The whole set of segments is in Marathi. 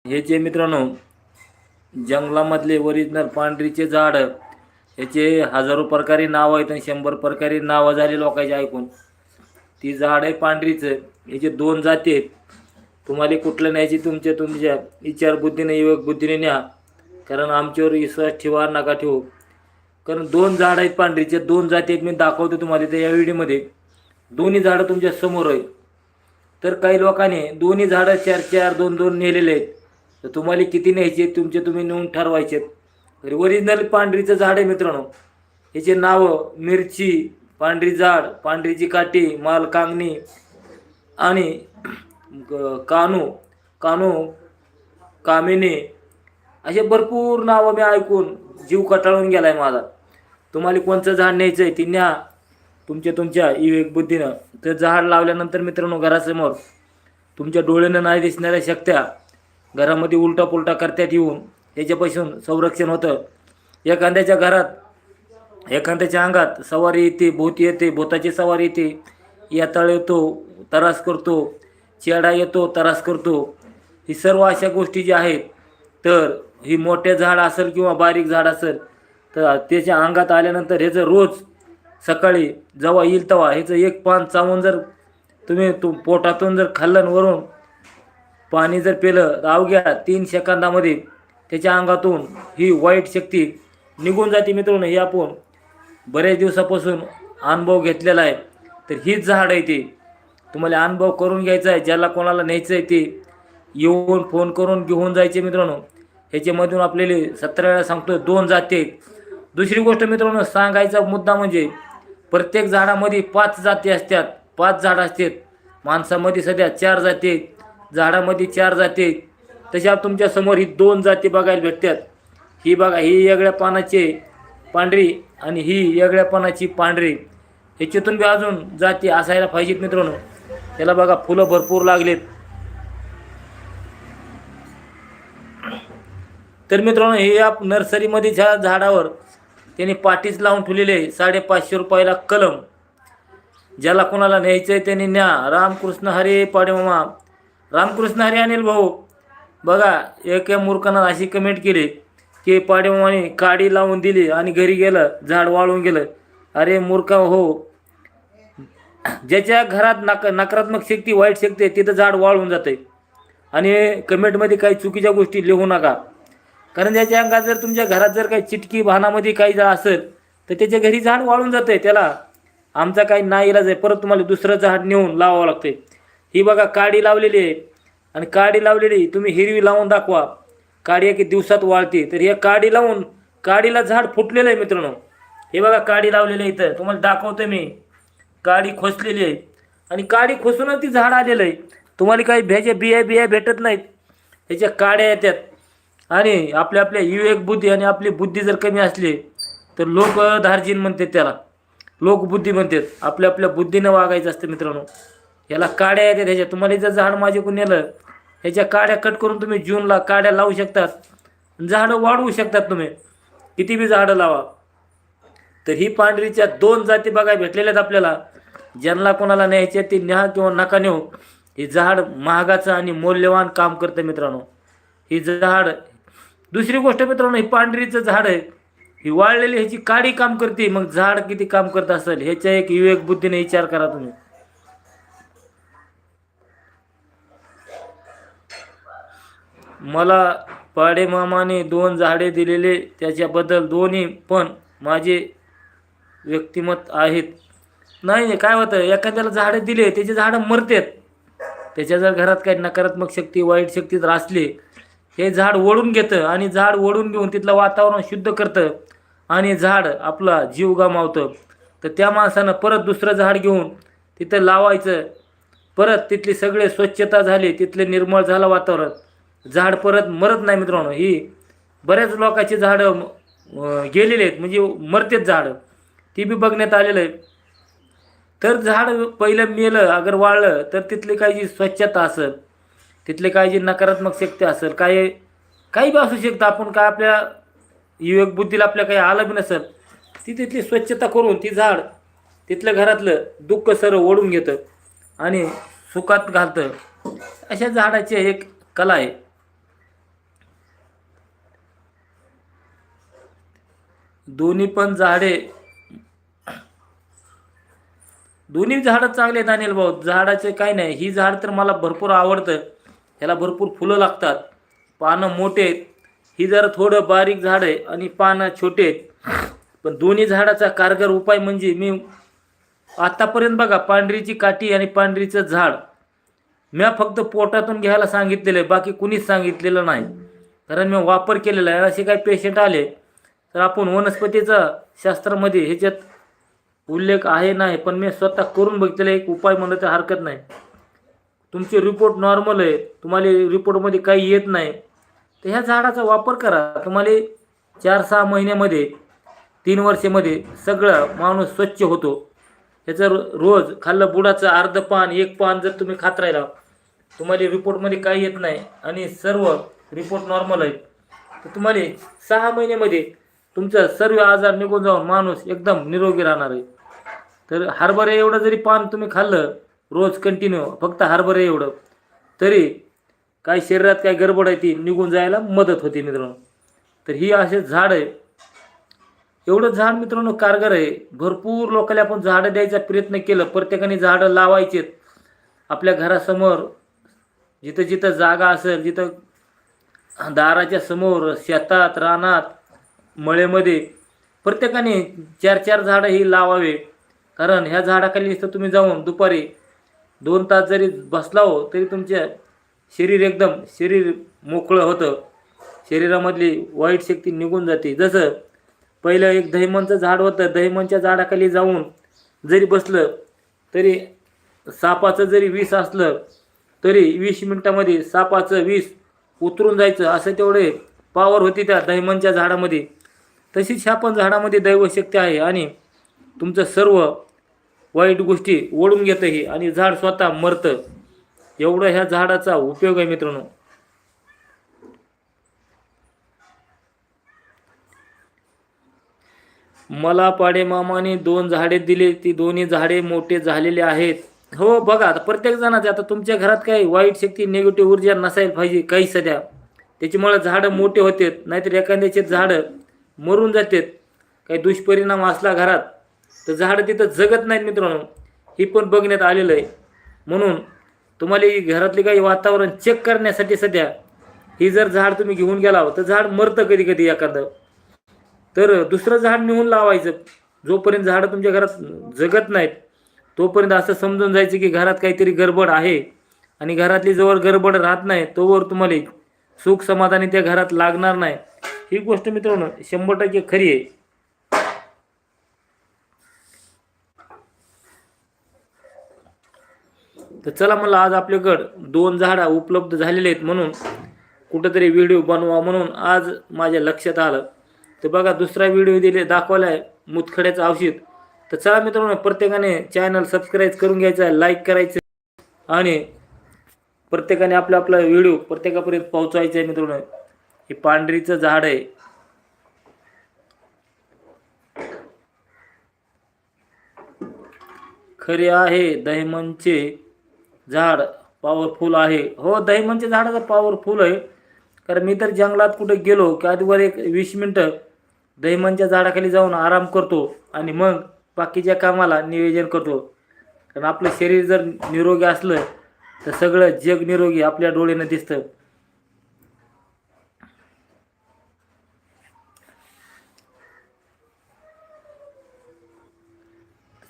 हे जे मित्रांनो जंगलामधले ओरिजिनल पांढरीचे झाड, याचे हजारो प्रकारे नाव आहेत आणि 100 प्रकारे नावं झाली लोकांचे ऐकून. ती झाड आहे पांढरीचं. याचे 2 जाती आहेत. तुम्हाला कुठलं न्यायची तुमच्या विचार बुद्धीने विवेक बुद्धीने न्या, कारण आमच्यावर विश्वास ठेवा नका ठेवू. कारण 2 झाड आहेत पांढरीचे, 2 जाती आहेत. मी दाखवतो तुम्हाला त्या व्हिडिओमध्ये. दोन्ही झाडं तुमच्या समोर आहेत. तर काही लोकांनी दोन्ही झाडं 4-4 2-2 नेलेले आहेत. तर तुम्हाला किती न्यायचे तुम्ही नेऊन ठरवायचे. ओरिजिनल पांढरीचं झाड आहे मित्रांनो. याचे नावं मिरची, पांढरी झाड, पांढरीची काठी, मालकांगणी आणि कानू कानू कामिनी, असे भरपूर नावं मी ऐकून जीव कटाळून गेलाय माझा. तुम्हाला कोणतं झाड न्यायचं आहे ती न्या तुमच्या विवेक बुद्धीनं. तर झाड लावल्यानंतर मित्रांनो घरासमोर तुमच्या डोळ्यानं नाही दिसणाऱ्या शक्त्या घरामध्ये उलटा पुलटा करत्यात येऊन याच्यापासून संरक्षण होतं. एखाद्याच्या घरात एखाद्याच्या अंगात सवारी येते, भूत येते, भूताची सवारी येते, याताळ येतो, त्रास करतो, चेडा येतो, त्रास करतो. ही सर्व अशा गोष्टी ज्या आहेत. तर ही मोठे झाड असेल किंवा बारीक झाड असेल तर त्याच्या अंगात आल्यानंतर ह्याचं रोज सकाळी जेव्हा येईल तेव्हा ह्याचं एक पान चावून जर तुम्ही पोटातून जर खाल्लं वरून पाणी जर पिलं तर अवघ्या 3 सेकंदामध्ये त्याच्या अंगातून ही वाईट शक्ती निघून जाते मित्रांनो. हे आपण बरेच दिवसापासून अनुभव घेतलेला आहे. तर हीच झाड आहे ती. तुम्हाला अनुभव करून घ्यायचा आहे. ज्याला कोणाला न्यायचं आहे ते येऊन फोन करून घेऊन जायचे मित्रांनो. ह्याच्यामधून आपल्याला 17 वेळा सांगतो 2 जाती आहेत. दुसरी गोष्ट मित्रांनो सांगायचा मुद्दा म्हणजे प्रत्येक झाडामध्ये 5 जाती असतात. 5 झाडं असतात. माणसामध्ये सध्या 4 जाती आहेत, झाडामध्ये 4 जाती आहेत. तशा तुमच्या समोर ही 2 जाती बघायला भेटतात. ही बघा, ही वेगळ्या पानाची पांढरी आणि ही वेगळ्या पानाची पांढरी. ह्याच्यातून बी अजून जाती असायला पाहिजेत मित्रांनो. त्याला बघा फुलं भरपूर लागलेत. तर मित्रांनो हे आप नर्सरीमध्ये ज्या झाडावर त्यांनी पाठीच लावून ठेवलेले 550 रुपयाला कलम. ज्याला कोणाला न्यायचं आहे त्यांनी न्या. रामकृष्ण हरी पाडेमामा. रामकृष्ण हरी अनिल भाऊ. बघा एका मूर्खानं अशी कमेंट केली की पाडेमामाने काडी लावून दिली आणि घरी गेलं झाड वाळून गेलं. अरे मूर्खा हो, ज्याच्या घरात नकारात्मक शक्ती वाईट शक्ती आहे तिथं झाड वाळून जाते. आणि कमेंटमध्ये काही चुकीच्या गोष्टी लिहू नका. कारण ज्याच्या अंगात जर तुमच्या घरात जर काही चिटकी भानामध्ये काही जर असेल तर त्याच्या घरी झाड वाळून जाते. त्याला आमचा काही नाईलाज आहे. परत तुम्हाला दुसरं झाड नेऊन लावावं लागते. ही बघा काडी लावलेली आहे आणि काडी लावलेली तुम्ही हिरवी लावून दाखवा, काडी एक दिवसात वाळते. तर हे काडी लावून काडीला झाड फुटलेलं आहे मित्रांनो. हे बघा काडी लावलेली आहे. इथं तुम्हाला दाखवतो मी. काडी खोसलेली आहे आणि काडी खोसूनच ती झाड आलेलं आहे. तुम्हाला काही बिया भेटत नाहीत. ह्याच्या काड्या येतात. आणि आपल्या विवेक बुद्धी आणि आपली बुद्धी जर कमी असली तर लोक धार्जिन म्हणतात, त्याला लोक बुद्धी म्हणतात. आपल्या बुद्धीनं वागायचं असतं मित्रांनो. याला काड्या येतात ह्याच्या. तुम्हाला जर झाड माझ्याकडून नेलं ह्याच्या काड्या कट करून तुम्ही जूनला काड्या लावू शकतात. झाडं वाढवू शकतात तुम्ही. किती बी झाडं लावा. तर ही पांढरीच्या 2 जाती बघायला भेटलेल्या आहेत आपल्याला. ज्यांना कोणाला न्यायचे ते न्या किंवा नका नेऊ. हे झाड महागाचं आणि मौल्यवान काम करतं मित्रांनो. ही झाड दुसरी गोष्ट मित्रांनो, ही पांढरीचं झाड आहे. ही वाळलेली ह्याची काडी काम करते. मग झाड किती काम करत असेल ह्याच्या एक विवेक बुद्धीने विचार करा तुम्ही. मला पाडेमामाने 2 झाडे दिलेले त्याच्याबद्दल दोन्ही पण माझे व्यक्तिमत आहेत. नाही काय होतं, एखाद्याला झाडं दिले त्याचे झाडं मरतात. त्याच्या जर घरात काही नकारात्मक शक्ती वाईट शक्ती जर असली हे झाड ओढून घेतं आणि झाड ओढून घेऊन तिथलं वातावरण शुद्ध करतं आणि झाड आपला जीव गमावतं. तर त्या माणसानं परत दुसरं झाड घेऊन तिथं लावायचं. परत तिथली सगळे स्वच्छता झाली, तिथले निर्मळ झालं वातावरण, झाड परत मरत नाही मित्रांनो. ही बऱ्याच लोकांची झाडं गेलेले आहेत म्हणजे मरतेच झाडं. ती बी बघण्यात आलेलं आहे. तर झाड पहिलं मेलं अगर वाळलं तर तिथली काही जी स्वच्छता असेल, तिथले काही जी नकारात्मक शक्ती असेल, काही बी असू शकतं. आपण काय आपल्या विवेक बुद्धीला आपल्या काही आलं बी नसेल, ती तिथली स्वच्छता करून ती झाड तिथलं घरातलं दुःख सर्व ओढून घेतं आणि सुखात घालतं. अशा झाडाची एक कला आहे. दोन्ही पण झाडे, दोन्ही झाडं चांगले आहेत अनिल भाऊ. झाडाचे काही नाही, ही झाड तर मला भरपूर आवडतं. ह्याला भरपूर फुलं लागतात, पानं मोठे आहेत. ही जरा थोडं बारीक झाड आहे आणि पानं छोटे आहेत. पण दोन्ही झाडाचा कारगर उपाय म्हणजे मी आतापर्यंत बघा, पांढरीची काठी आणि पांढरीचं झाड मी फक्त पोटातून घ्यायला सांगितलेलं आहे, बाकी कुणीच सांगितलेलं नाही. कारण मी वापर केलेला आहे. असे काही पेशंट आले तर आपण वनस्पतीचा शास्त्रामध्ये ह्याच्यात उल्लेख आहे नाही, पण मी स्वतः करून बघितलेला एक उपाय म्हणलं तर हरकत नाही. तुमचे रिपोर्ट नॉर्मल आहे, तुम्हाला रिपोर्टमध्ये काही येत नाही, तर ह्या झाडाचा वापर करा. तुम्हाला 4-6 महिन्यामध्ये, 3 वर्षामध्ये सगळं माणूस स्वच्छ होतो. ह्याचं रोज खाल्लं बुडाचं अर्ध पान, एक पान जर तुम्ही खात राहिला, तुम्हाला रिपोर्टमध्ये काही येत नाही आणि सर्व रिपोर्ट नॉर्मल आहे, तर तुम्हाला 6 महिन्यामध्ये तुमचा सर्व आजार निघून जाऊन माणूस एकदम निरोगी राहणार आहे. तर हरभरे एवढं जरी पान तुम्ही खाल्लं रोज कंटिन्यू, फक्त हरभरे एवढं, तरी काय शरीरात काय गडबड आहे ती निघून जायला मदत होते मित्रांनो. तर ही असे झाड आहे, एवढं झाड मित्रांनो कारगर आहे. भरपूर लोकांना आपण झाडं द्यायचा प्रयत्न केलं, प्रत्येकाने झाडं लावायचेत. आपल्या घरासमोर जिथं जिथं जागा असेल, जिथं दाराच्या समोर, शेतात, रानात, मळेमध्ये प्रत्येकाने 4-4 झाडं ही लावावे. कारण ह्या झाडाखाली नुसतं तुम्ही जाऊन दुपारी 2 तास जरी बसला हो तरी तुमच्या शरीर मोकळं होतं. शरीरामधली वाईट शक्ती निघून जाते. जसं पहिलं एक दहिमनचं झाड होतं, दहिमनच्या झाडाखाली जाऊन जरी बसलं तरी सापाचं जरी विष असलं तरी 20 मिनिटामध्ये सापाचं विष उतरून जायचं, असं तेवढे पावर होती त्या दहिमनच्या झाडामध्ये. तशीच ह्या पण झाडामध्ये दैवशक्ती आहे आणि तुमचं सर्व वाईट गोष्टी ओढून घेतं हे आणि झाड स्वतः मरतं. एवढं ह्या झाडाचा उपयोग आहे मित्रांनो. मला पाडेमामाने 2 झाडे दिले, ती दोन्ही झाडे मोठे झालेले आहेत. हो बघा, आता प्रत्येक जणाचे, आता तुमच्या घरात काही वाईट शक्ती, निगेटिव्ह ऊर्जा नसायला पाहिजे काही सध्या, त्याच्यामुळे झाडं मोठे होतात. नाहीतर एखाद्याचे झाडं मरून जातात, काही दुष्परिणाम असला घरात तर झाडं तिथं जगत नाहीत मित्रांनो. ही पण बघण्यात आलेलं आहे. म्हणून तुम्हाला घरातले काही वातावरण चेक करण्यासाठी सध्या ही जर झाड तुम्ही घेऊन गेला तर झाड मरतं कधी कधी एखादं, तर दुसरं झाड नेऊन लावायचं. जोपर्यंत झाडं तुमच्या घरात जगत नाहीत तोपर्यंत असं समजून जायचं की घरात काहीतरी गडबड आहे, आणि घरातली जवळ गडबड राहत नाही तोवर तुम्हाला सुख समाधानी त्या घरात लागणार नाही. ही गोष्ट मित्रांनो 100% खरी आहे. तर चला, मला आज आपल्याकडं 2 झाडं उपलब्ध झालेले आहेत म्हणून कुठंतरी व्हिडिओ बनवा म्हणून आज माझ्या लक्षात आलं. तर बघा, दुसरा व्हिडिओ दाखवला आहे मुतखड्याचं औषध. तर चला मित्रांनो, प्रत्येकाने चॅनल सबस्क्राईब करून घ्यायचं आहे, लाईक करायचं आणि प्रत्येकाने आपला आपला व्हिडिओ प्रत्येकापर्यंत पोहोचवायचा आहे मित्रांनो. हे पांढरीचं झाड आहे, खरे आहे दहिमनचे झाड पॉवरफुल आहे. हो, दहिमनच्या झाडाचं पॉवरफुल आहे. कारण मी तर जंगलात कुठे गेलो की आधीवर एक 20 मिनटं दहिमनच्या झाडाखाली जाऊन आराम करतो आणि मग बाकीच्या कामाला नियोजन करतो. कारण आपलं शरीर जर निरोगी असलं तर सगळं जग निरोगी आपल्या डोळ्यानं दिसतं.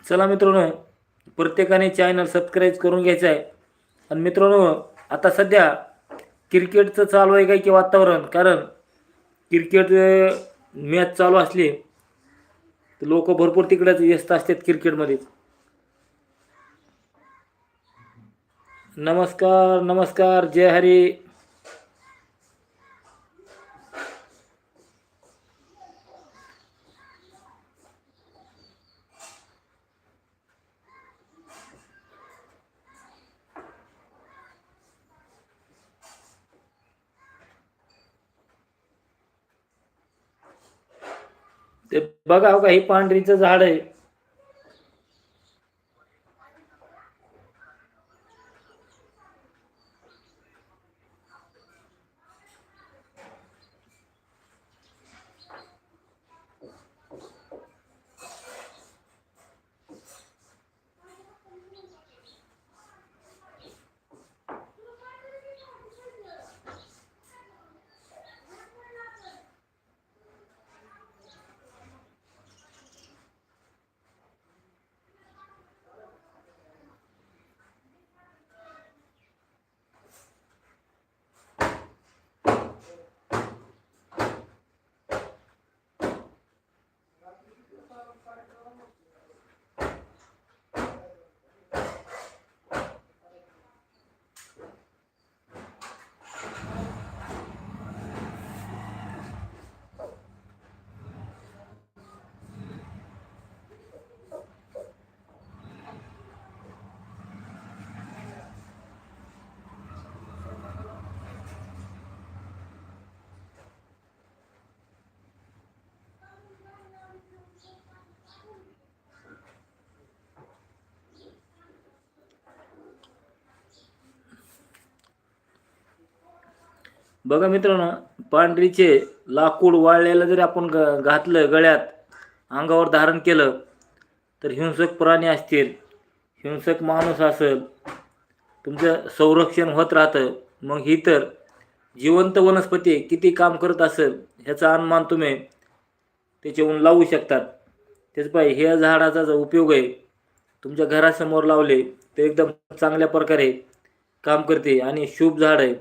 चला मित्रांनो, प्रत्येकाने चॅनल सबस्क्राईब करून घ्यायचं आहे. आणि मित्रांनो, आता सध्या क्रिकेटचं चालू आहे काय की वातावरण, कारण क्रिकेट मॅच चालू असली तर लोक भरपूर तिकडेच व्यस्त असतात क्रिकेटमध्ये. नमस्कार नमस्कार, जय हरी. ते बघा, हो का, हे पांढरीचं झाड आहे. बघा मित्रांनो, पांढरीचे लाकूड वाळलेलं जरी आपण घातलं गळ्यात, अंगावर धारण केलं, तर हिंसक प्राणी असतील, हिंसक माणूस असेल, तुमचं संरक्षण होत राहतं. मग ही तर जिवंत वनस्पती किती काम करत असेल ह्याचा अनुमान तुम्ही त्याच्याहून लावू शकतात. तेच पाहिजे ह्या झाडाचा जो उपयोग आहे तुमच्या घरासमोर लावले तर एकदम चांगल्या प्रकारे काम करते आणि शुभ झाड आहे.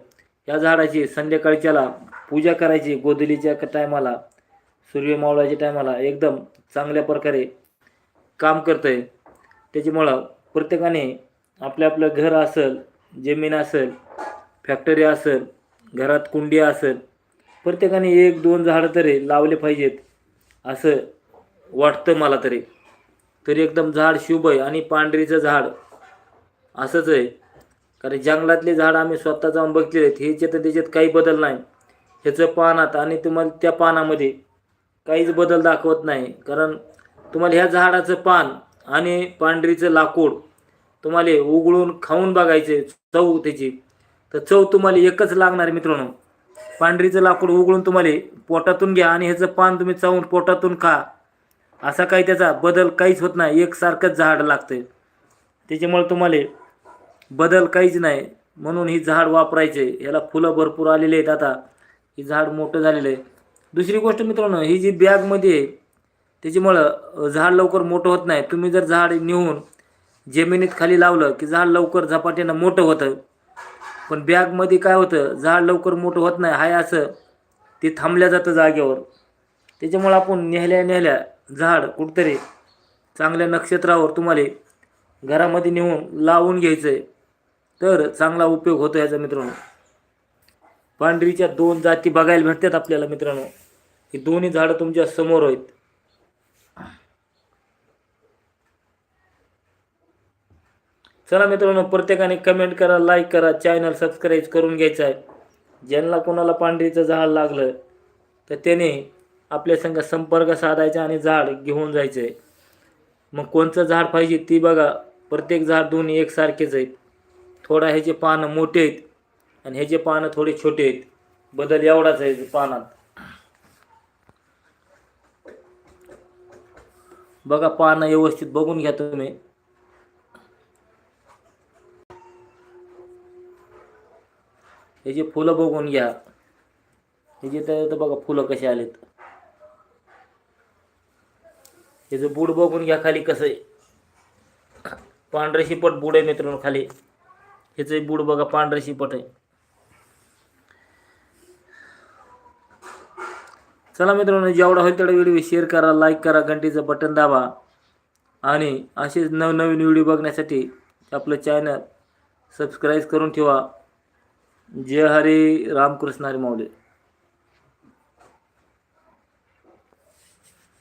या झाडाची संध्याकाळच्याला पूजा करायची, गोधलीच्या टायमाला, सूर्यमावळाच्या टायमाला एकदम चांगल्या प्रकारे काम करतं आहे. त्याच्यामुळं प्रत्येकाने आपलं आपलं घर असेल, जमीन असेल, फॅक्टरी असेल, घरात कुंडी असेल, प्रत्येकाने 1-2 झाडं तरी लावले पाहिजेत असं वाटतं मला तरी. तरी एकदम झाड शुभ आहे. आणि पांढरीचं झाड असंच आहे, कारण जंगलातले झाड आम्ही स्वतः जाऊन बघितले आहेत. ह्याच्यात त्याच्यात काही बदल नाही. ह्याचं पानात आणि तुम्हाला त्या पानामध्ये काहीच बदल दाखवत नाही. कारण तुम्हाला ह्या झाडाचं पान आणि पांढरीचं लाकूड तुम्हाला उघळून खाऊन बघायचे चव त्याची, तर चव तुम्हाला एकच लागणार मित्रांनो. पांढरीचं लाकूड उघळून तुम्हाला पोटातून घ्या आणि ह्याचं पान तुम्ही चावून पोटातून खा, असा काही त्याचा बदल काहीच होत नाही. एकसारखंच झाड लागतं. त्याच्यामुळे तुम्हाला बदल काहीच नाही. म्हणून ही झाड वापरायचे. याला फुलं भरपूर आलेले आहेत. आता ही झाड मोठं झालेलं आहे. दुसरी गोष्ट मित्रांनो, ही जी बॅगमध्ये आहे त्याच्यामुळं झाड लवकर मोठं होत नाही. तुम्ही जर झाड नेऊन जमिनीत खाली लावलं की झाड लवकर झपाट्यानं मोठं होतं. पण बॅगमध्ये काय होतं, झाड लवकर मोठं होत नाही. हाय असं ते थांबल्या जातं जागेवर. त्याच्यामुळं आपण नेल्या झाड कुठतरी चांगल्या नक्षत्रावर तुम्हाला घरामध्ये नेऊन लावून घ्यायचं आहे, तर चांगला उपयोग होतो याचा मित्रांनो. पांढरीच्या 2 जाती बघायला भेटतात आपल्याला मित्रांनो. ही दोन्ही झाडं तुमच्या समोर आहेत. चला मित्रांनो, प्रत्येकाने कमेंट करा, लाईक करा, चॅनल सबस्क्राईब करून घ्यायचं आहे. ज्यांना कोणाला पांढरीचं झाड लागलं तर त्याने आपल्या संग संपर्क साधायचा आणि झाड घेऊन जायचं आहे. मग कोणतं झाड पाहिजे ती बघा. प्रत्येक झाड दोन्ही एकसारखेच आहेत. थोडा ह्याचे पानं मोठे आहेत आणि ह्याचे पानं थोडे छोटे आहेत. बदल एवढाच आहे पानात. बघा पानं व्यवस्थित बघून घ्या तुम्ही. ह्याची फुलं बघून घ्या. ह्याची तर बघा फुलं कशी आलेत. ह्याचं बूड बघून घ्या खाली कसं आहे. पांढरं शिपट बूड आहे मित्रांनो खाली. ह्याचं बूड बघा पांढरं शिपट आहे. चला मित्रांनो, जेवढा होईल तेवढा व्हिडिओ शेअर करा, लाईक करा, घंटीचं बटन दाबा आणि असेच नवनवीन व्हिडिओ बघण्यासाठी आपलं चॅनल सबस्क्राईब करून ठेवा. जय हरी रामकृष्ण हरी माऊली.